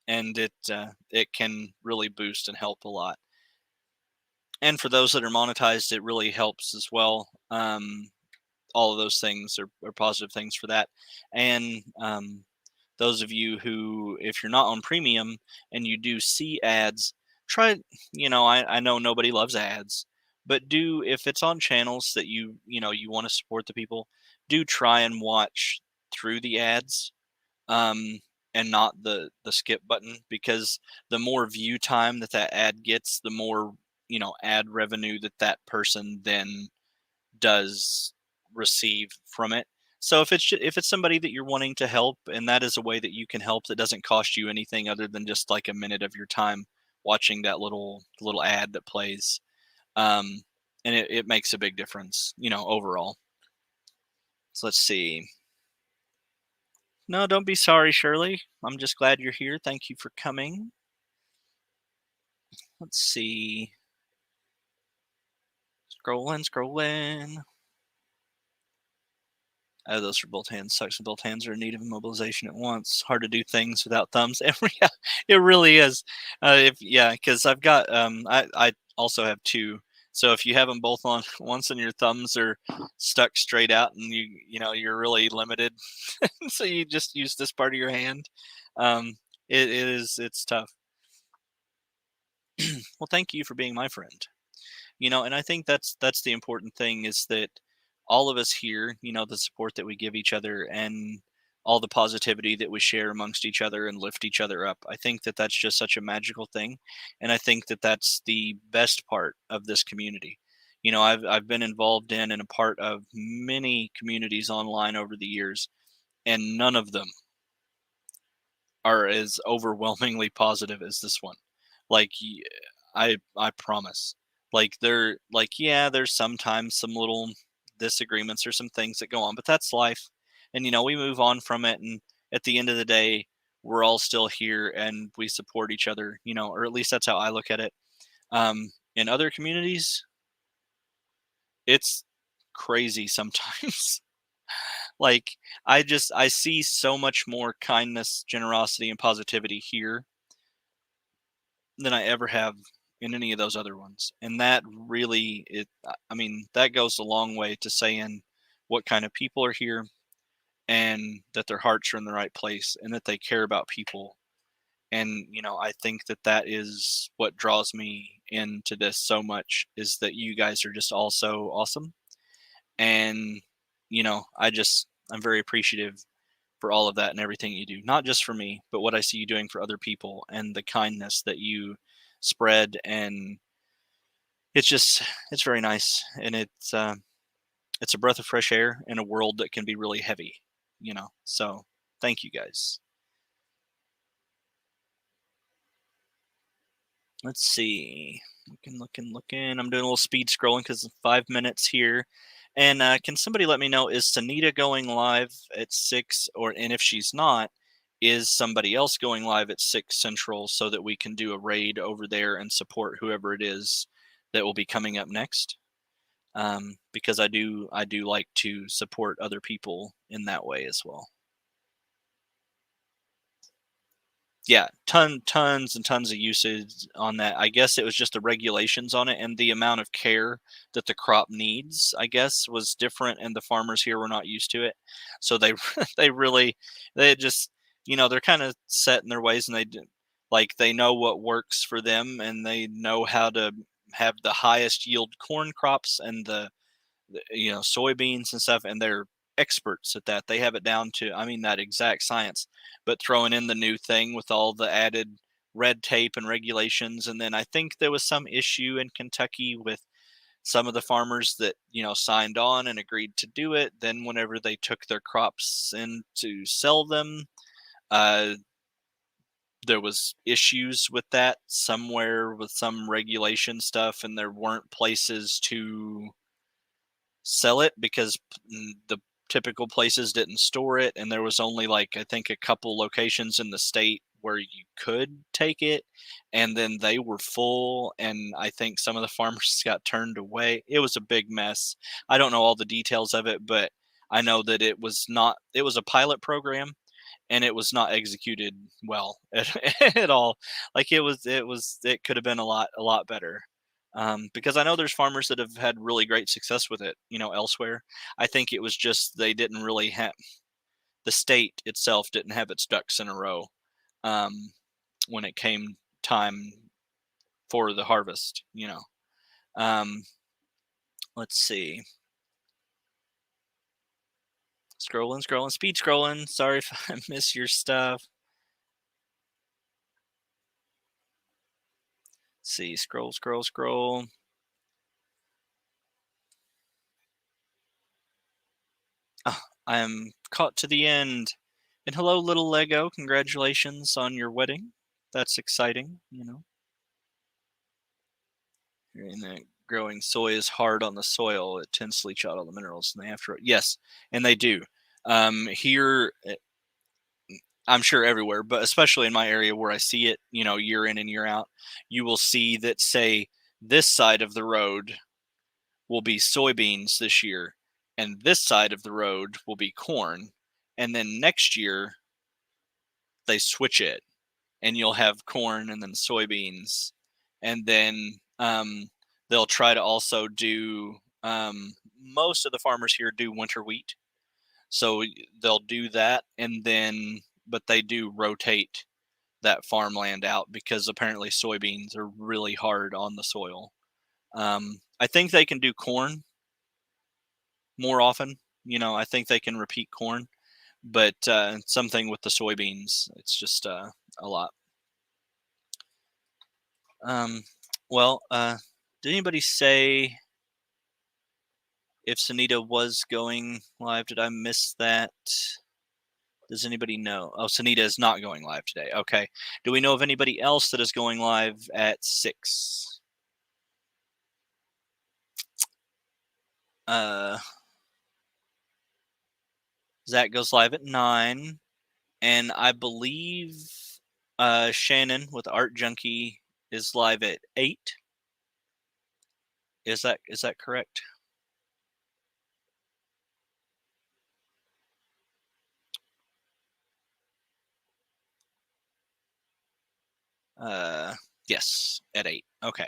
and it can really boost and help a lot. And for those that are monetized, it really helps as well. All of those things are positive things for that. And those of you who, if you're not on premium and you do see ads, try, I know nobody loves ads, but do, if it's on channels that you want to support the people, do try and watch through the ads, um, and not the skip button, because the more view time that ad gets, the more ad revenue that person then does receive from it. So if it's somebody that you're wanting to help, and that is a way that you can help that doesn't cost you anything other than just like a minute of your time watching that little ad that plays, um, and it makes a big difference, overall. So let's see. No, don't be sorry, Shirley. I'm just glad you're here. Thank you for coming. Let's see. Scrolling, scrolling. Oh, those are both hands. Sucks when both hands are in need of immobilization at once. Hard to do things without thumbs. Yeah, it really is. Because I've got I also have two. So if you have them both on once and your thumbs are stuck straight out, and you're really limited, so you just use this part of your hand. It's tough. Well, thank you for being my friend. And I think that's the important thing, is that all of us here, the support that we give each other and all the positivity that we share amongst each other and lift each other up. I think that that's just such a magical thing, and I think that that's the best part of this community. I've been involved in and a part of many communities online over the years, and none of them are as overwhelmingly positive as this one. Like, I promise. Like, yeah, there's sometimes some little disagreements or some things that go on, but that's life. And we move on from it, and at the end of the day, we're all still here and we support each other, or at least that's how I look at it. In other communities, it's crazy sometimes. Like, I see so much more kindness, generosity, and positivity here than I ever have in any of those other ones. And that really, I mean, that goes a long way to saying what kind of people are here and that their hearts are in the right place and that they care about people. And I think that that is what draws me into this so much, is that you guys are just all so awesome. And I'm very appreciative for all of that and everything you do, not just for me, but what I see you doing for other people and the kindness that you spread. And it's very nice, and it's a breath of fresh air in a world that can be really heavy. So thank you guys. Let's see. Looking. I'm doing a little speed scrolling because it's 5 minutes here. And can somebody let me know, is Sunita going live at 6? And if she's not, is somebody else going live at 6 Central so that we can do a raid over there and support whoever it is that will be coming up next? Because I do like to support other people in that way as well. Yeah, tons and tons of usage on that. I guess it was just the regulations on it and the amount of care that the crop needs, I guess, was different, and the farmers here were not used to it. So they they really they just they're kind of set in their ways, and like they know what works for them, and they know how to have the highest yield corn crops and soybeans and stuff, and they're experts at that. They have it down to, I mean, that exact science. But throwing in the new thing with all the added red tape and regulations, and then I think there was some issue in Kentucky with some of the farmers that signed on and agreed to do it. Then whenever they took their crops in to sell them, uh, there was issues with that somewhere with some regulation stuff, and there weren't places to sell it because the typical places didn't store it, and there was only, like, I think a couple locations in the state where you could take it, and then they were full, and I think some of the farmers got turned away. It was a big mess. I don't know all the details of it, but I know that it was a pilot program, and it was not executed well at all. Like, it could have been a lot better. Because I know there's farmers that have had really great success with it, elsewhere. I think it was just they didn't really have, the state itself didn't have its ducks in a row um, when it came time for the harvest. Um, let's see. Scrolling, speed scrolling. Sorry if I miss your stuff. Let's see, scroll. Ah, I am caught to the end. And hello, little Lego. Congratulations on your wedding. That's exciting. And then growing soy is hard on the soil. It tends to leach out all the minerals, and they have to. Yes, and they do. Here, I'm sure everywhere, but especially in my area where I see it, year in and year out, you will see that, say, this side of the road will be soybeans this year, and this side of the road will be corn, and then next year they switch it, and you'll have corn and then soybeans, and then they'll try to also do. Most of the farmers here do winter wheat, so they'll do that, and then but they do rotate that farmland out because apparently soybeans are really hard on the soil. I think they can do corn more often. I think they can repeat corn, but something with the soybeans, it's just a lot. Um, well, did anybody say if Sunita was going live? Did I miss that? Does anybody know? Oh, Sunita is not going live today. Okay. Do we know of anybody else that is going live at 6? Uh, Zach goes live at 9, and I believe Shannon with Art Junkie is live at 8. Is that correct? Yes, at 8. Okay.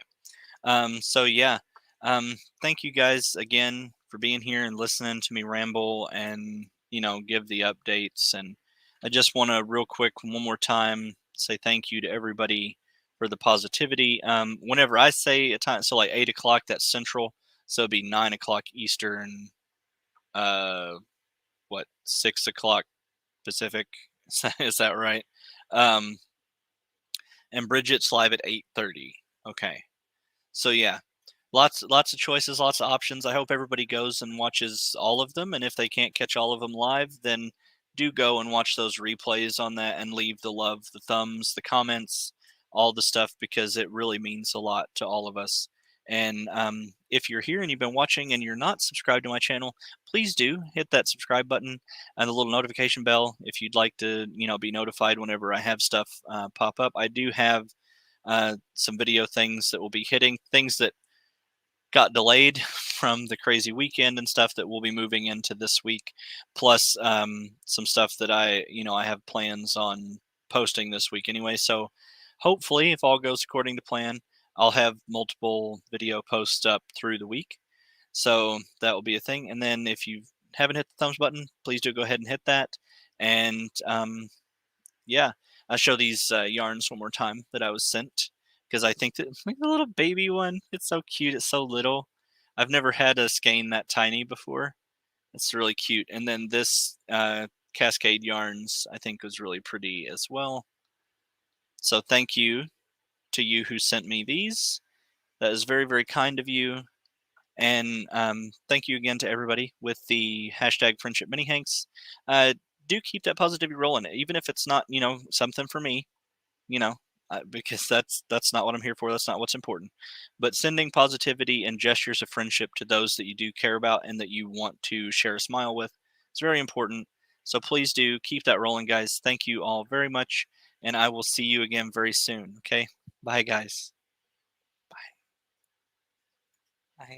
So yeah. Thank you guys again for being here and listening to me ramble and give the updates. And I just want to real quick one more time say thank you to everybody for the positivity. Whenever I say a time, so like 8 o'clock, that's Central, so it'd be 9 o'clock Eastern. 6 o'clock Pacific. Is that right? Um, and Bridget's live at 8:30. Okay, so yeah, lots of choices, lots of options. I hope everybody goes and watches all of them, and if they can't catch all of them live, then do go and watch those replays on that and leave the love, the thumbs, the comments, all the stuff, because it really means a lot to all of us. And if you're here and you've been watching and you're not subscribed to my channel, please do hit that subscribe button and the little notification bell if you'd like to be notified whenever I have stuff pop up. I do have some video things that will be hitting, things that got delayed from the crazy weekend and stuff that we'll be moving into this week, plus some stuff that I have plans on posting this week anyway. So hopefully, if all goes according to plan, I'll have multiple video posts up through the week. So that will be a thing. And then if you haven't hit the thumbs button, please do go ahead and hit that. And yeah, I'll show these yarns one more time that I was sent, because I think that like the little baby one, it's so cute. It's so little. I've never had a skein that tiny before. It's really cute. And then this Cascade yarns I think was really pretty as well. So thank you to you who sent me these. That is very, very kind of you. And thank you again to everybody with the hashtag Friendship Mini Hanks. Do keep that positivity rolling, even if it's not something for me. Because that's not what I'm here for. That's not what's important. But sending positivity and gestures of friendship to those that you do care about and that you want to share a smile with is very important. So please do keep that rolling, guys. Thank you all very much, and I will see you again very soon. Okay, bye, guys.